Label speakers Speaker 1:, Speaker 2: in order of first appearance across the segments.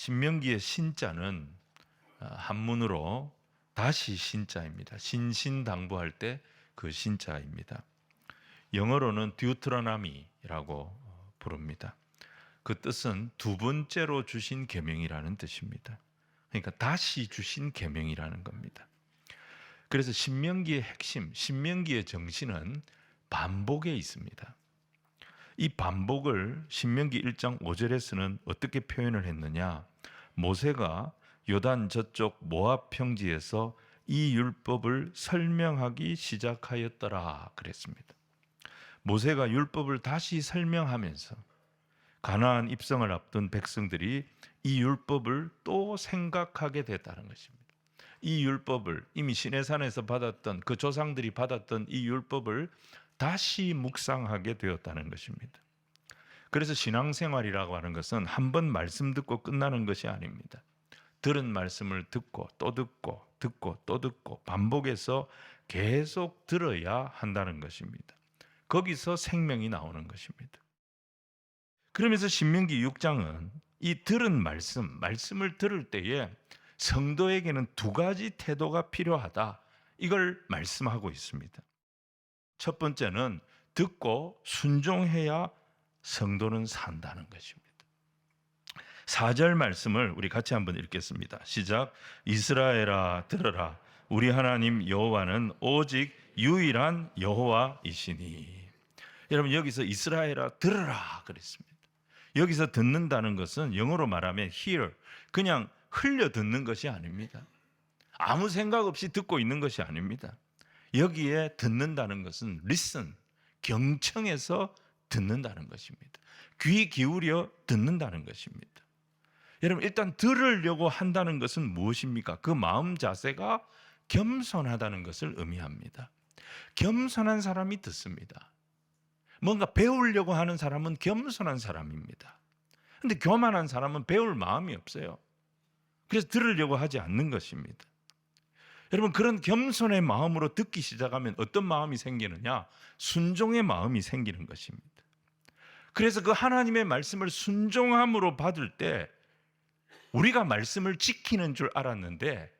Speaker 1: 신명기의 신자는 한문으로 다시 신자입니다. 신신당부할 때 그 신자입니다. 영어로는 듀트로노미라고 부릅니다. 그 뜻은 두 번째로 주신 계명이라는 뜻입니다. 그러니까 다시 주신 계명이라는 겁니다. 그래서 신명기의 핵심, 신명기의 정신은 반복에 있습니다. 이 반복을 신명기 1장 5절에서는 어떻게 표현을 했느냐? 모세가 요단 저쪽 모압 평지에서 이 율법을 설명하기 시작하였더라 그랬습니다. 모세가 율법을 다시 설명하면서 가나안 입성을 앞둔 백성들이 이 율법을 또 생각하게 됐다는 것입니다. 이 율법을 이미 시내산에서 받았던 그 조상들이 받았던 이 율법을 다시 묵상하게 되었다는 것입니다. 그래서 신앙생활이라고 하는 것은 한 번 말씀 듣고 끝나는 것이 아닙니다. 들은 말씀을 듣고 또 듣고 듣고 또 듣고 반복해서 계속 들어야 한다는 것입니다. 거기서 생명이 나오는 것입니다. 그러면서 신명기 6장은 이 들은 말씀을 들을 때에 성도에게는 두 가지 태도가 필요하다. 이걸 말씀하고 있습니다. 첫 번째는 듣고 순종해야 성도는 산다는 것입니다. 4절 말씀을 우리 같이 한번 읽겠습니다. 시작. 이스라엘아 들으라. 우리 하나님 여호와는 오직 유일한 여호와이시니. 여러분 여기서 이스라엘아 들으라 그랬습니다. 여기서 듣는다는 것은 영어로 말하면 hear, 그냥 흘려 듣는 것이 아닙니다. 아무 생각 없이 듣고 있는 것이 아닙니다. 여기에 듣는다는 것은 listen, 경청해서 듣는다는 것입니다. 귀 기울여 듣는다는 것입니다. 여러분 일단 들으려고 한다는 것은 무엇입니까? 그 마음 자세가 겸손하다는 것을 의미합니다. 겸손한 사람이 듣습니다. 뭔가 배우려고 하는 사람은 겸손한 사람입니다. 그런데 교만한 사람은 배울 마음이 없어요. 그래서 들으려고 하지 않는 것입니다. 여러분 그런 겸손의 마음으로 듣기 시작하면 어떤 마음이 생기느냐? 순종의 마음이 생기는 것입니다. 그래서 그 하나님의 말씀을 순종함으로 받을 때 우리가 말씀을 지키는 줄 알았는데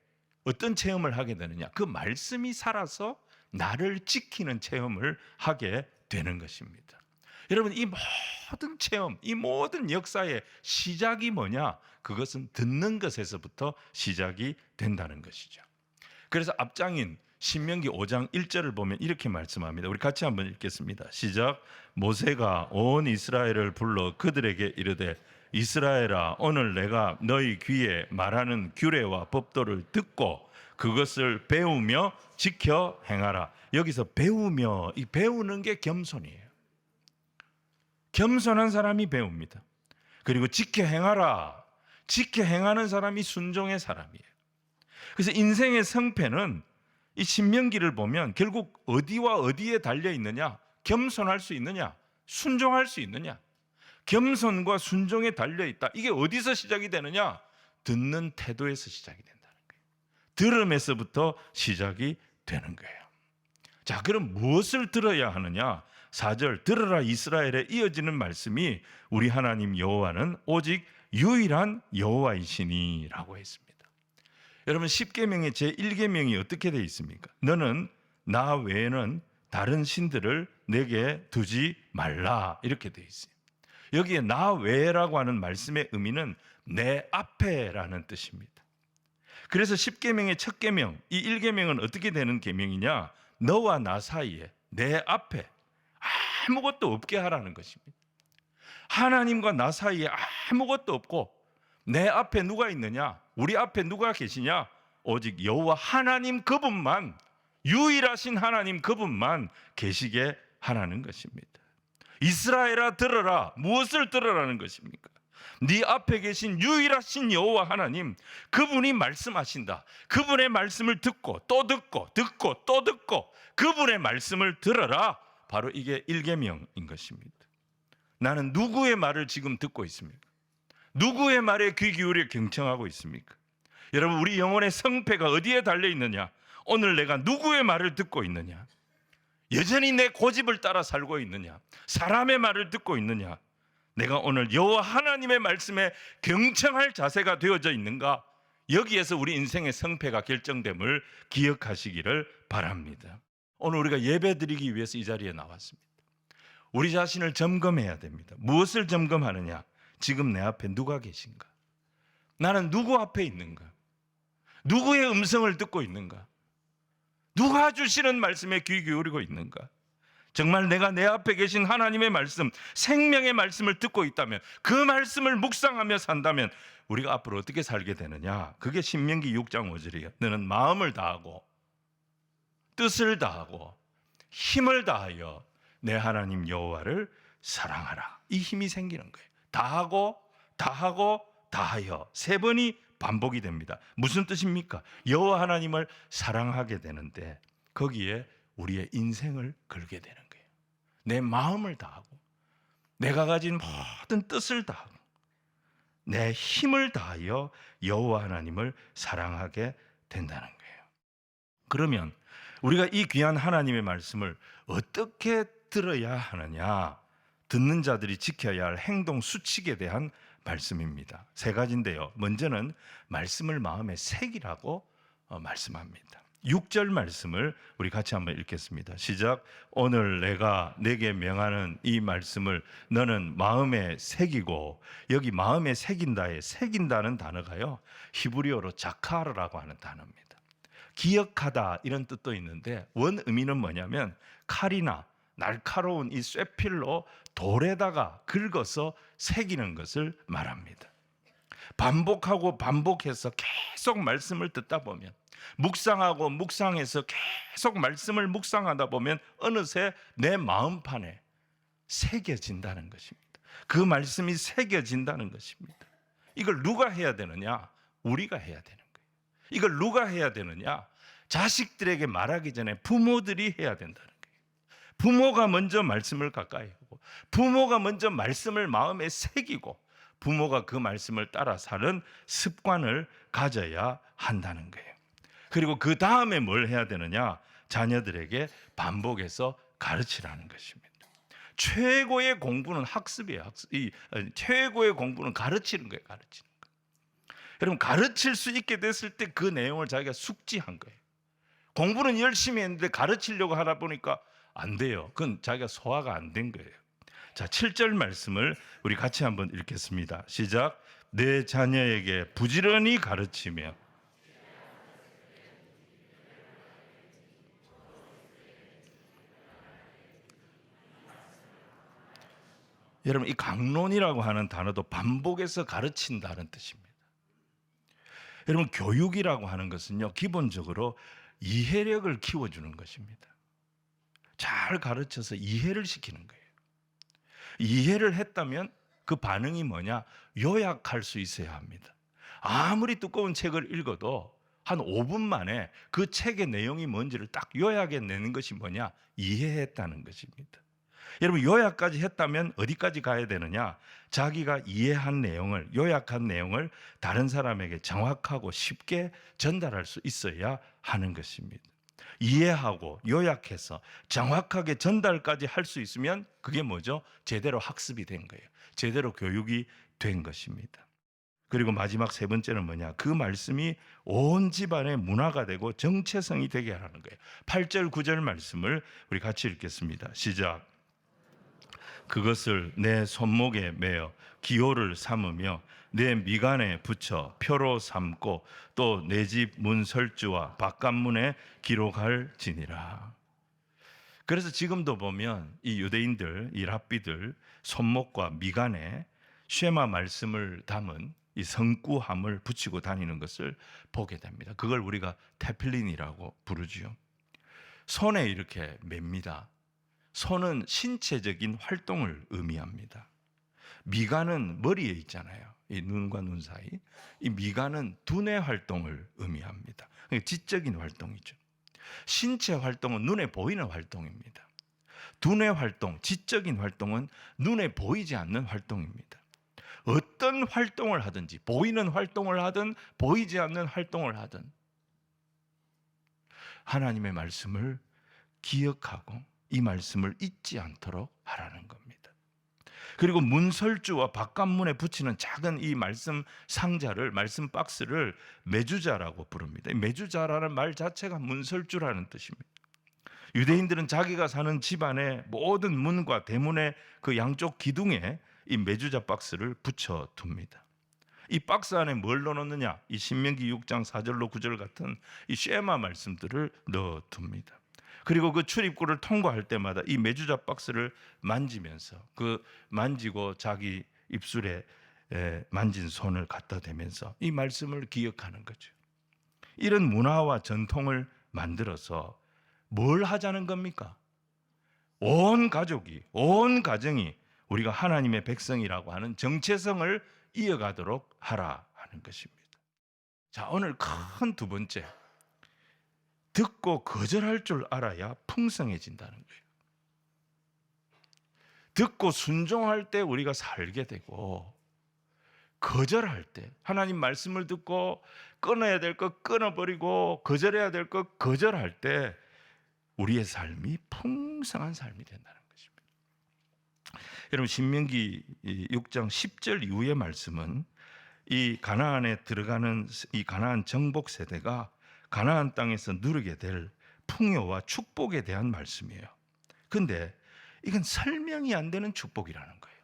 Speaker 1: 어떤 체험을 하게 되느냐? 그 말씀이 살아서 나를 지키는 체험을 하게 되는 것입니다. 여러분 이 모든 체험, 이 모든 역사의 시작이 뭐냐? 그것은 듣는 것에서부터 시작이 된다는 것이죠. 그래서 앞장인 신명기 5장 1절을 보면 이렇게 말씀합니다. 우리 같이 한번 읽겠습니다. 시작. 모세가 온 이스라엘을 불러 그들에게 이르되 이스라엘아 오늘 내가 너희 귀에 말하는 규례와 법도를 듣고 그것을 배우며 지켜 행하라. 여기서 배우며, 이 배우는 게 겸손이에요. 겸손한 사람이 배웁니다. 그리고 지켜 행하라. 지켜 행하는 사람이 순종의 사람이에요. 그래서 인생의 성패는 이 신명기를 보면 결국 어디와 어디에 달려 있느냐? 겸손할 수 있느냐? 순종할 수 있느냐? 겸손과 순종에 달려 있다. 이게 어디서 시작이 되느냐? 듣는 태도에서 시작이 된다는 거예요. 들음에서부터 시작이 되는 거예요. 자, 그럼 무엇을 들어야 하느냐? 4절 들으라 이스라엘에 이어지는 말씀이 우리 하나님 여호와는 오직 유일한 여호와이시니 라고 했습니다. 여러분 10계명의 제1계명이 어떻게 되어 있습니까? 너는 나 외에는 다른 신들을 내게 두지 말라 이렇게 되어 있어요. 여기에 나 외라고 하는 말씀의 의미는 내 앞에라는 뜻입니다. 그래서 10계명의 첫 계명, 이 1계명은 어떻게 되는 계명이냐? 너와 나 사이에 내 앞에 아무것도 없게 하라는 것입니다. 하나님과 나 사이에 아무것도 없고 내 앞에 누가 있느냐? 우리 앞에 누가 계시냐? 오직 여호와 하나님 그분만, 유일하신 하나님 그분만 계시게 하라는 것입니다. 이스라엘아 들어라. 무엇을 들으라는 것입니까? 네 앞에 계신 유일하신 여호와 하나님, 그분이 말씀하신다. 그분의 말씀을 듣고 또 듣고 듣고 또 듣고 그분의 말씀을 들어라. 바로 이게 1계명인 것입니다. 나는 누구의 말을 지금 듣고 있습니까? 누구의 말에 귀 기울여 경청하고 있습니까? 여러분 우리 영혼의 성패가 어디에 달려 있느냐? 오늘 내가 누구의 말을 듣고 있느냐? 여전히 내 고집을 따라 살고 있느냐? 사람의 말을 듣고 있느냐? 내가 오늘 여호와 하나님의 말씀에 경청할 자세가 되어져 있는가? 여기에서 우리 인생의 성패가 결정됨을 기억하시기를 바랍니다. 오늘 우리가 예배드리기 위해서 이 자리에 나왔습니다. 우리 자신을 점검해야 됩니다. 무엇을 점검하느냐? 지금 내 앞에 누가 계신가? 나는 누구 앞에 있는가? 누구의 음성을 듣고 있는가? 누가 주시는 말씀에 귀 기울이고 있는가? 정말 내가 내 앞에 계신 하나님의 말씀, 생명의 말씀을 듣고 있다면, 그 말씀을 묵상하며 산다면 우리가 앞으로 어떻게 살게 되느냐? 그게 신명기 6장 5절이에요. 너는 마음을 다하고 뜻을 다하고 힘을 다하여 내 하나님 여호와를 사랑하라. 이 힘이 생기는 거예요. 다하고 다하여 세 번이 반복이 됩니다. 무슨 뜻입니까? 여호와 하나님을 사랑하게 되는데 거기에 우리의 인생을 걸게 되는 거예요. 내 마음을 다하고 내가 가진 모든 뜻을 다하고 내 힘을 다하여 여호와 하나님을 사랑하게 된다는 거예요. 그러면 우리가 이 귀한 하나님의 말씀을 어떻게 들어야 하느냐? 듣는 자들이 지켜야 할 행동 수칙에 대한 말씀입니다. 세 가지인데요. 먼저는 말씀을 마음에 새기라고 말씀합니다. 6절 말씀을 우리 같이 한번 읽겠습니다. 시작. 오늘 내가 내게 명하는 이 말씀을 너는 마음에 새기고, 여기 마음에 새긴다에 새긴다는 단어가요, 히브리어로 자카르라고 하는 단어입니다. 기억하다 이런 뜻도 있는데 원 의미는 뭐냐면 칼이나 날카로운 이 쇠필로 돌에다가 긁어서 새기는 것을 말합니다. 반복하고 반복해서 계속 말씀을 듣다 보면, 묵상하고 묵상해서 계속 말씀을 묵상하다 보면 어느새 내 마음판에 새겨진다는 것입니다. 그 말씀이 새겨진다는 것입니다. 이걸 누가 해야 되느냐? 우리가 해야 되는 거예요. 이걸 누가 해야 되느냐? 자식들에게 말하기 전에 부모들이 해야 된다는 거예요. 부모가 먼저 말씀을 가까이 하고, 부모가 먼저 말씀을 마음에 새기고, 부모가 그 말씀을 따라 사는 습관을 가져야 한다는 거예요. 그리고 그 다음에 뭘 해야 되느냐? 자녀들에게 반복해서 가르치라는 것입니다. 최고의 공부는 학습이에요. 최고의 공부는 가르치는 거예요. 가르치는 거. 여러분, 가르칠 수 있게 됐을 때 그 내용을 자기가 숙지한 거예요. 공부는 열심히 했는데 가르치려고 하다 보니까 안 돼요. 그건 자기가 소화가 안 된 거예요. 자, 7절 말씀을 우리 같이 한번 읽겠습니다. 시작. 내 자녀에게 부지런히 가르치며. 여러분, 이 강론이라고 하는 단어도 반복해서 가르친다는 뜻입니다. 여러분, 교육이라고 하는 것은요, 기본적으로 이해력을 키워주는 것입니다. 잘 가르쳐서 이해를 시키는 거예요. 이해를 했다면 그 반응이 뭐냐? 요약할 수 있어야 합니다. 아무리 두꺼운 책을 읽어도 한 5분 만에 그 책의 내용이 뭔지를 딱 요약해내는 것이 뭐냐? 이해했다는 것입니다. 여러분, 요약까지 했다면 어디까지 가야 되느냐? 자기가 이해한 내용을, 요약한 내용을 다른 사람에게 정확하고 쉽게 전달할 수 있어야 하는 것입니다. 이해하고 요약해서 정확하게 전달까지 할 수 있으면 그게 뭐죠? 제대로 학습이 된 거예요. 제대로 교육이 된 것입니다. 그리고 마지막 세 번째는 뭐냐? 그 말씀이 온 집안의 문화가 되고 정체성이 되게 하라는 거예요. 8절 9절 말씀을 우리 같이 읽겠습니다. 시작. 그것을 내 손목에 매어 기호를 삼으며 내 미간에 붙여 표로 삼고 또 내 집 문설주와 바깥문에 기록할지니라. 그래서 지금도 보면 이 유대인들, 이 랍비들 손목과 미간에 쉐마 말씀을 담은 이 성구함을 붙이고 다니는 것을 보게 됩니다. 그걸 우리가 테필린이라고 부르지요. 손에 이렇게 맵니다. 손은 신체적인 활동을 의미합니다. 미간은 머리에 있잖아요. 이 눈과 눈 사이. 이 미간은 두뇌 활동을 의미합니다. 지적인 활동이죠. 신체 활동은 눈에 보이는 활동입니다. 두뇌 활동, 지적인 활동은 눈에 보이지 않는 활동입니다. 어떤 활동을 하든지, 보이는 활동을 하든 보이지 않는 활동을 하든 하나님의 말씀을 기억하고 이 말씀을 잊지 않도록 하라는 겁니다. 그리고 문설주와 바깥문에 붙이는 작은 이 말씀 상자를, 말씀 박스를 메주자라고 부릅니다. 메주자라는 말 자체가 문설주라는 뜻입니다. 유대인들은 자기가 사는 집안의 모든 문과 대문의 그 양쪽 기둥에 이 메주자 박스를 붙여 둡니다. 이 박스 안에 뭘 넣어놓느냐? 이 신명기 6장 4절로 9절 같은 이 쉐마 말씀들을 넣어 둡니다. 그리고 그 출입구를 통과할 때마다 이 메주자 박스를 만지면서, 그 만지고 자기 입술에 만진 손을 갖다 대면서 이 말씀을 기억하는 거죠. 이런 문화와 전통을 만들어서 뭘 하자는 겁니까? 온 가족이, 온 가정이 우리가 하나님의 백성이라고 하는 정체성을 이어가도록 하라 하는 것입니다. 자, 오늘 큰 두 번째, 듣고 거절할 줄 알아야 풍성해진다는 거예요. 듣고 순종할 때 우리가 살게 되고, 거절할 때, 하나님 말씀을 듣고 끊어야 될 것 끊어버리고 거절해야 될 것 거절할 때 우리의 삶이 풍성한 삶이 된다는 것입니다. 여러분, 신명기 6장 10절 이후의 말씀은 이 가나안에 들어가는 이 가나안 정복 세대가 가나안 땅에서 누리게 될 풍요와 축복에 대한 말씀이에요. 근데 이건 설명이 안 되는 축복이라는 거예요.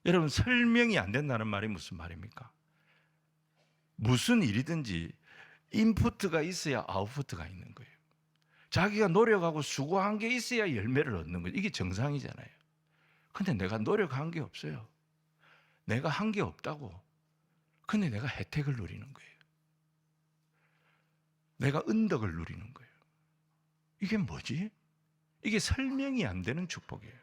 Speaker 1: 여러분, 설명이 안 된다는 말이 무슨 말입니까? 무슨 일이든지 인푸트가 있어야 아웃푸트가 있는 거예요. 자기가 노력하고 수고한 게 있어야 열매를 얻는 거예요. 이게 정상이잖아요. 근데 내가 노력한 게 없어요. 내가 한 게 없다고. 근데 내가 혜택을 누리는 거예요. 내가 은덕을 누리는 거예요. 이게 뭐지? 이게 설명이 안 되는 축복이에요.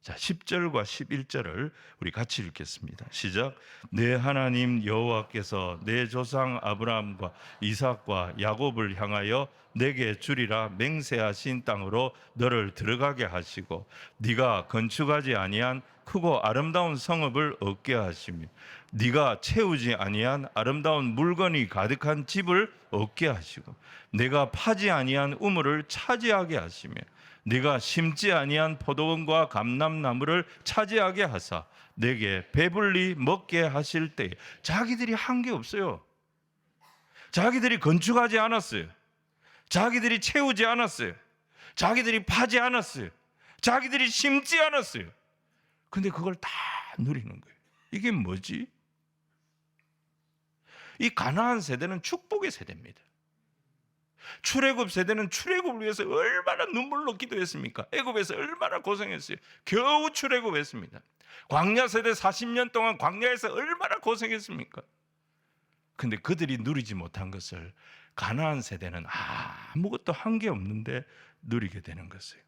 Speaker 1: 자, 10절과 11절을 우리 같이 읽겠습니다. 시작. 내 하나님 여호와께서 내 조상 아브라함과 이삭과 야곱을 향하여 내게 주리라 맹세하신 땅으로 너를 들어가게 하시고 네가 건축하지 아니한 크고 아름다운 성읍을 얻게 하시며 네가 채우지 아니한 아름다운 물건이 가득한 집을 얻게 하시고 내가 파지 아니한 우물을 차지하게 하시며 네가 심지 아니한 포도원과 감람나무를 차지하게 하사 내게 배불리 먹게 하실 때에, 자기들이 한 게 없어요. 자기들이 건축하지 않았어요. 자기들이 채우지 않았어요. 자기들이 파지 않았어요. 자기들이 심지 않았어요. 근데 그걸 다 누리는 거예요. 이게 뭐지? 이 가나안 세대는 축복의 세대입니다. 출애굽 세대는 출애굽을 위해서 얼마나 눈물로 기도했습니까? 애굽에서 얼마나 고생했어요. 겨우 출애굽했습니다. 광야 세대 40년 동안 광야에서 얼마나 고생했습니까? 근데 그들이 누리지 못한 것을 가나안 세대는 아무것도 한 게 없는데 누리게 되는 것이에요.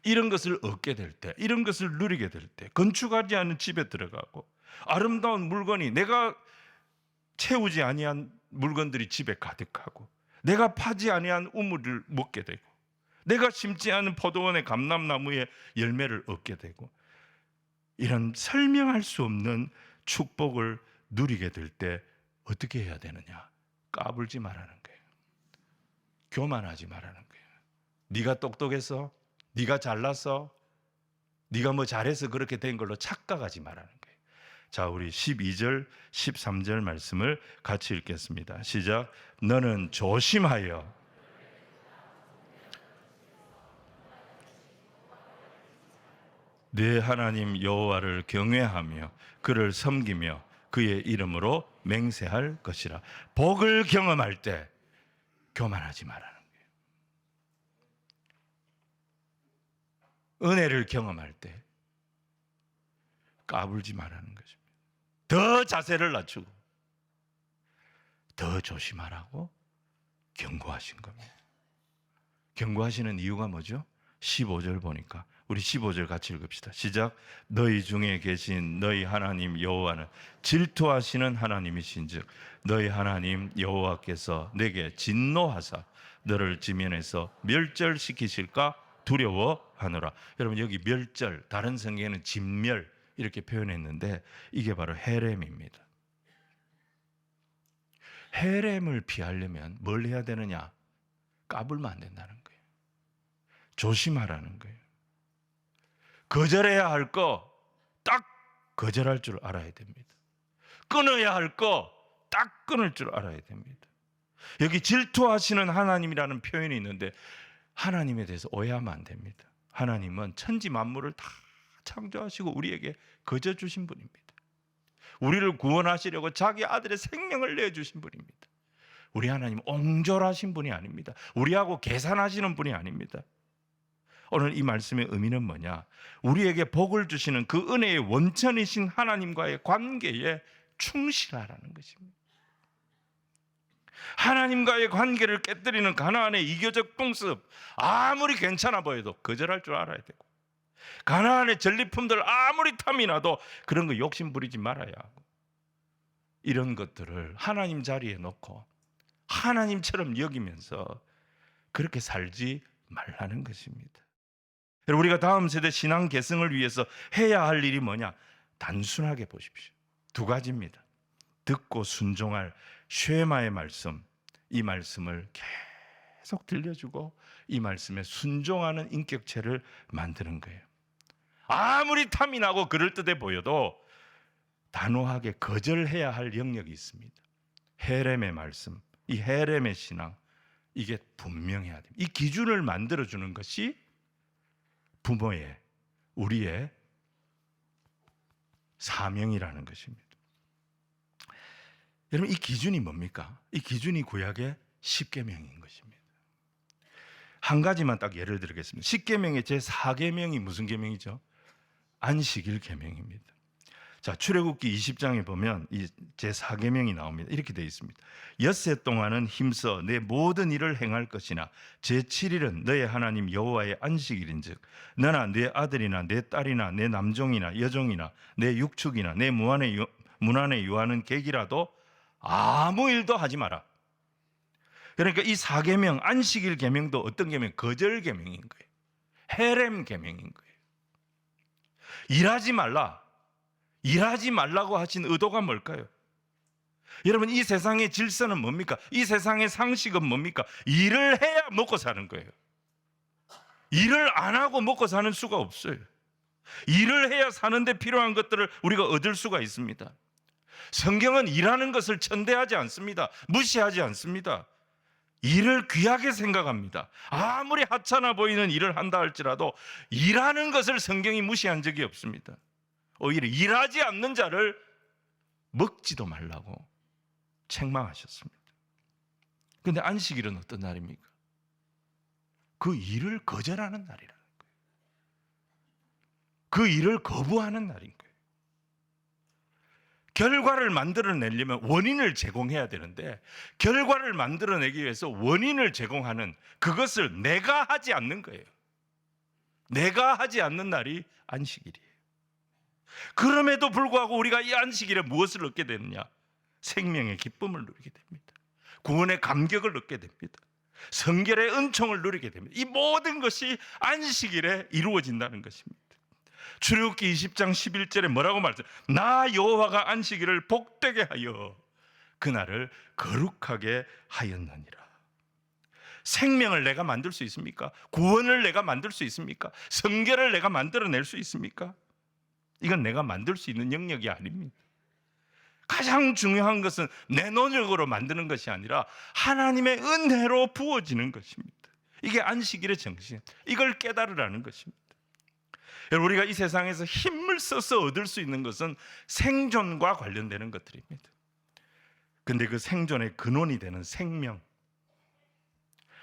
Speaker 1: 이런 것을 얻게 될 때, 이런 것을 누리게 될 때, 건축하지 않은 집에 들어가고 아름다운 물건이, 내가 채우지 아니한 물건들이 집에 가득하고 내가 파지 아니한 우물을 먹게 되고 내가 심지 않은 포도원의 감람나무의 열매를 얻게 되고, 이런 설명할 수 없는 축복을 누리게 될 때 어떻게 해야 되느냐? 까불지 말라는 거예요. 교만하지 말라는 거예요. 네가 똑똑해서, 네가 잘나서, 네가 뭐 잘해서 그렇게 된 걸로 착각하지 말라는 거예요. 자, 우리 12절, 13절 말씀을 같이 읽겠습니다. 시작. 너는 조심하여 네 하나님 여호와를 경외하며 그를 섬기며 그의 이름으로 맹세할 것이라. 복을 경험할 때 교만하지 말라는 거예요. 은혜를 경험할 때 까불지 말라는 것입니다. 더 자세를 낮추고 더 조심하라고 경고하신 겁니다. 경고하시는 이유가 뭐죠? 15절 보니까, 우리 15절 같이 읽읍시다. 시작. 너희 중에 계신 너희 하나님 여호와는 질투하시는 하나님이신즉 너희 하나님 여호와께서 내게 진노하사 너를 지면에서 멸절시키실까 두려워하노라. 여러분, 여기 멸절, 다른 성경에는 진멸 이렇게 표현했는데 이게 바로 헤렘입니다. 헤렘을 피하려면 뭘 해야 되느냐? 까불면 안 된다는 거예요. 조심하라는 거예요. 거절해야 할 거 딱 거절할 줄 알아야 됩니다. 끊어야 할 거 딱 끊을 줄 알아야 됩니다. 여기 질투하시는 하나님이라는 표현이 있는데 하나님에 대해서 오해하면 안 됩니다. 하나님은 천지 만물을 다 창조하시고 우리에게 거저 주신 분입니다. 우리를 구원하시려고 자기 아들의 생명을 내주신 분입니다. 우리 하나님 옹졸하신 분이 아닙니다. 우리하고 계산하시는 분이 아닙니다. 오늘 이 말씀의 의미는 뭐냐? 우리에게 복을 주시는 그 은혜의 원천이신 하나님과의 관계에 충실하라는 것입니다. 하나님과의 관계를 깨뜨리는 가나안의 이교적 풍습, 아무리 괜찮아 보여도 거절할 줄 알아야 되고, 가나안의 전리품들 아무리 탐이 나도 그런 거 욕심 부리지 말아야 하고, 이런 것들을 하나님 자리에 놓고 하나님처럼 여기면서 그렇게 살지 말라는 것입니다. 우리가 다음 세대 신앙 계승을 위해서 해야 할 일이 뭐냐? 단순하게 보십시오. 두 가지입니다. 듣고 순종할 쉐마의 말씀, 이 말씀을 계속 들려주고 이 말씀에 순종하는 인격체를 만드는 거예요. 아무리 탐이 나고 그럴듯해 보여도 단호하게 거절해야 할 영역이 있습니다. 헤렘의 말씀, 이 헤렘의 신앙, 이게 분명해야 됩니다. 이 기준을 만들어주는 것이 부모의, 우리의 사명이라는 것입니다. 여러분, 이 기준이 뭡니까? 이 기준이 구약의 십계명인 것입니다. 한 가지만 딱 예를 들겠습니다. 십계명의 제4계명이 무슨 계명이죠? 안식일 계명입니다. 자, 출애굽기 20장에 보면 이 제4계명이 나옵니다. 이렇게 되어 있습니다. 엿새 동안은 힘써 내 모든 일을 행할 것이나 제7일은 너의 하나님 여호와의 안식일인즉 너나 네 아들이나 내 딸이나 내 남종이나 여종이나 내 육축이나 내 문안에 유하는 객이라도 아무 일도 하지 마라. 그러니까 이 4계명, 안식일 계명도 어떤 계명? 거절 계명인 거예요. 헤렘 계명인 거예요. 일하지 말라. 일하지 말라고 하신 의도가 뭘까요? 여러분, 이 세상의 질서는 뭡니까? 이 세상의 상식은 뭡니까? 일을 해야 먹고 사는 거예요. 일을 안 하고 먹고 사는 수가 없어요. 일을 해야 사는데 필요한 것들을 우리가 얻을 수가 있습니다. 성경은 일하는 것을 천대하지 않습니다. 무시하지 않습니다. 일을 귀하게 생각합니다. 아무리 하찮아 보이는 일을 한다 할지라도 일하는 것을 성경이 무시한 적이 없습니다. 오히려 일하지 않는 자를 먹지도 말라고 책망하셨습니다. 그런데 안식일은 어떤 날입니까? 그 일을 거절하는 날이라는 거예요. 그 일을 거부하는 날인 거예요. 결과를 만들어내려면 원인을 제공해야 되는데 결과를 만들어내기 위해서 원인을 제공하는 그것을 내가 하지 않는 거예요. 내가 하지 않는 날이 안식일이에요. 그럼에도 불구하고 우리가 이 안식일에 무엇을 얻게 되느냐? 생명의 기쁨을 누리게 됩니다. 구원의 감격을 얻게 됩니다. 성결의 은총을 누리게 됩니다. 이 모든 것이 안식일에 이루어진다는 것입니다. 출애굽기 20장 11절에 뭐라고 말했어요? 나 여호와가 안식일을 복되게 하여 그날을 거룩하게 하였느니라. 생명을 내가 만들 수 있습니까? 구원을 내가 만들 수 있습니까? 성결을 내가 만들어낼 수 있습니까? 이건 내가 만들 수 있는 영역이 아닙니다. 가장 중요한 것은 내 노력으로 만드는 것이 아니라 하나님의 은혜로 부어지는 것입니다. 이게 안식일의 정신, 이걸 깨달으라는 것입니다. 여러분, 우리가 이 세상에서 힘을 써서 얻을 수 있는 것은 생존과 관련되는 것들입니다. 근데 그 생존의 근원이 되는 생명,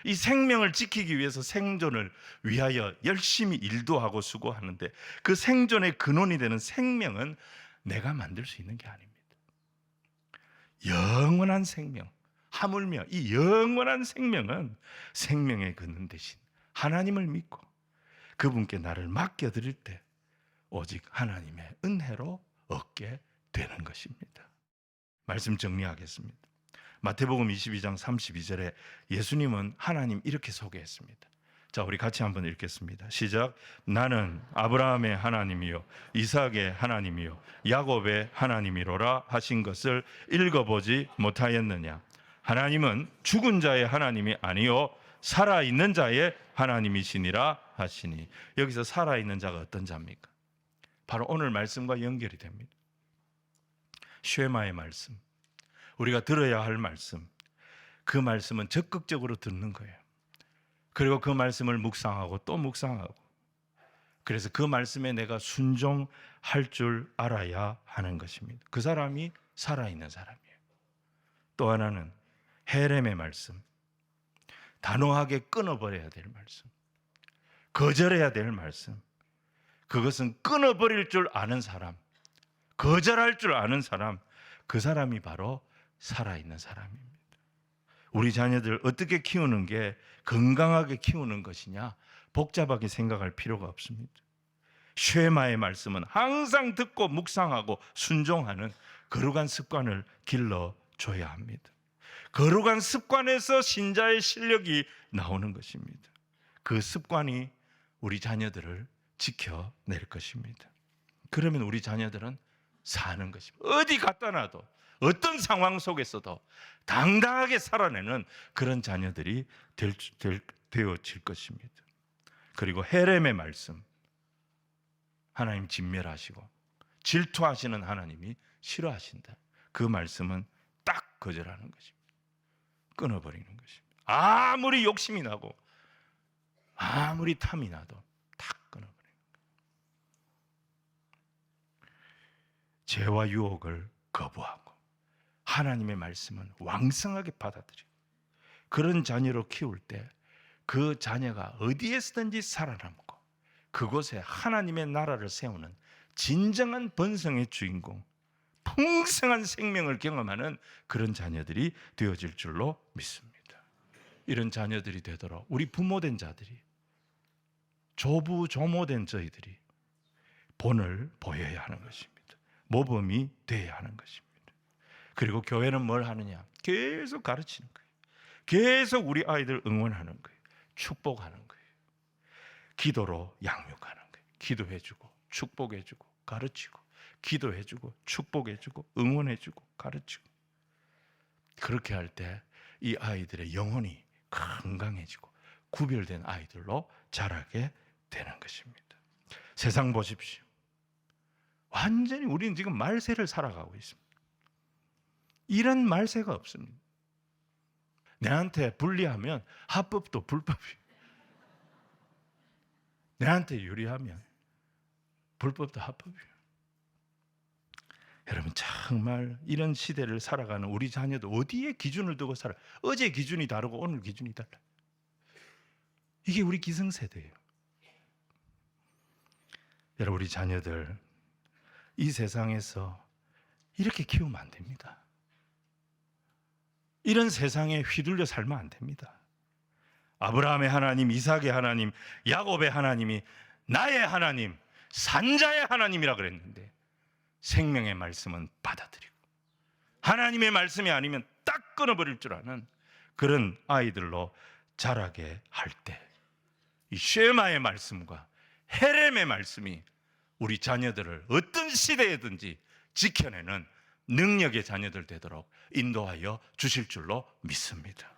Speaker 1: 이 생명을 지키기 위해서 생존을 위하여 열심히 일도 하고 수고하는데 그 생존의 근원이 되는 생명은 내가 만들 수 있는 게 아닙니다. 영원한 생명, 하물며 이 영원한 생명은 생명의 근원 대신 하나님을 믿고 그분께 나를 맡겨드릴 때 오직 하나님의 은혜로 얻게 되는 것입니다. 말씀 정리하겠습니다. 마태복음 22장 32절에 예수님은 하나님 이렇게 소개했습니다. 자, 우리 같이 한번 읽겠습니다. 시작. 나는 아브라함의 하나님이요 이삭의 하나님이요 야곱의 하나님이로라 하신 것을 읽어보지 못하였느냐? 하나님은 죽은 자의 하나님이 아니요 살아있는 자의 하나님이시니라 하시니, 여기서 살아있는 자가 어떤 자입니까? 바로 오늘 말씀과 연결이 됩니다. 쉐마의 말씀, 우리가 들어야 할 말씀, 그 말씀은 적극적으로 듣는 거예요. 그리고 그 말씀을 묵상하고 또 묵상하고, 그래서 그 말씀에 내가 순종할 줄 알아야 하는 것입니다. 그 사람이 살아있는 사람이에요. 또 하나는 헤렘의 말씀, 단호하게 끊어버려야 될 말씀, 거절해야 될 말씀. 그것은 끊어버릴 줄 아는 사람, 거절할 줄 아는 사람, 그 사람이 바로 살아있는 사람입니다. 우리 자녀들 어떻게 키우는 게 건강하게 키우는 것이냐, 복잡하게 생각할 필요가 없습니다. 쉐마의 말씀은 항상 듣고 묵상하고 순종하는 거룩한 습관을 길러줘야 합니다. 거룩한 습관에서 신자의 실력이 나오는 것입니다. 그 습관이 우리 자녀들을 지켜낼 것입니다. 그러면 우리 자녀들은 사는 것입니다. 어디 갖다 놔도, 어떤 상황 속에서도 당당하게 살아내는 그런 자녀들이 되어질 것입니다. 그리고 헤렘의 말씀, 하나님 진멸하시고 질투하시는 하나님이 싫어하신다. 그 말씀은 딱 거절하는 것입니다. 끊어버리는 것입니다. 아무리 욕심이 나고 아무리 탐이 나도 딱 끊어버리는 거예요. 죄와 유혹을 거부하고 하나님의 말씀은 왕성하게 받아들이고, 그런 자녀로 키울 때 그 자녀가 어디에서든지 살아남고 그곳에 하나님의 나라를 세우는 진정한 번성의 주인공, 풍성한 생명을 경험하는 그런 자녀들이 되어질 줄로 믿습니다. 이런 자녀들이 되도록 우리 부모된 자들이, 조부조모된 저희들이 본을 보여야 하는 것입니다. 모범이 되어야 하는 것입니다. 그리고 교회는 뭘 하느냐? 계속 가르치는 거예요. 계속 우리 아이들 응원하는 거예요. 축복하는 거예요. 기도로 양육하는 거예요. 기도해주고 축복해주고 가르치고, 기도해주고 축복해주고 응원해주고 가르치고. 그렇게 할 때 이 아이들의 영혼이 건강해지고 구별된 아이들로 자라게 되는 것입니다. 세상 보십시오. 완전히 우리는 지금 말세를 살아가고 있습니다. 이런 말세가 없습니다. 내한테 불리하면 합법도 불법이에요. 내한테 유리하면 불법도 합법이에요. 여러분, 정말 이런 시대를 살아가는 우리 자녀도 어디에 기준을 두고 살아요? 어제 기준이 다르고 오늘 기준이 달라요. 이게 우리 기성세대예요. 여러분, 우리 자녀들 이 세상에서 이렇게 키우면 안 됩니다. 이런 세상에 휘둘려 살면 안 됩니다. 아브라함의 하나님, 이삭의 하나님, 야곱의 하나님이 나의 하나님, 산자의 하나님이라 그랬는데, 생명의 말씀은 받아들이고 하나님의 말씀이 아니면 딱 끊어버릴 줄 아는 그런 아이들로 자라게 할 때, 이 쉐마의 말씀과 헤렘의 말씀이 우리 자녀들을 어떤 시대에든지 지켜내는 능력의 자녀들 되도록 인도하여 주실 줄로 믿습니다.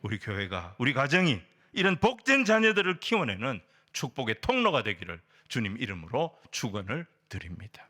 Speaker 1: 우리 교회가, 우리 가정이 이런 복된 자녀들을 키워내는 축복의 통로가 되기를 주님 이름으로 축원을 드립니다.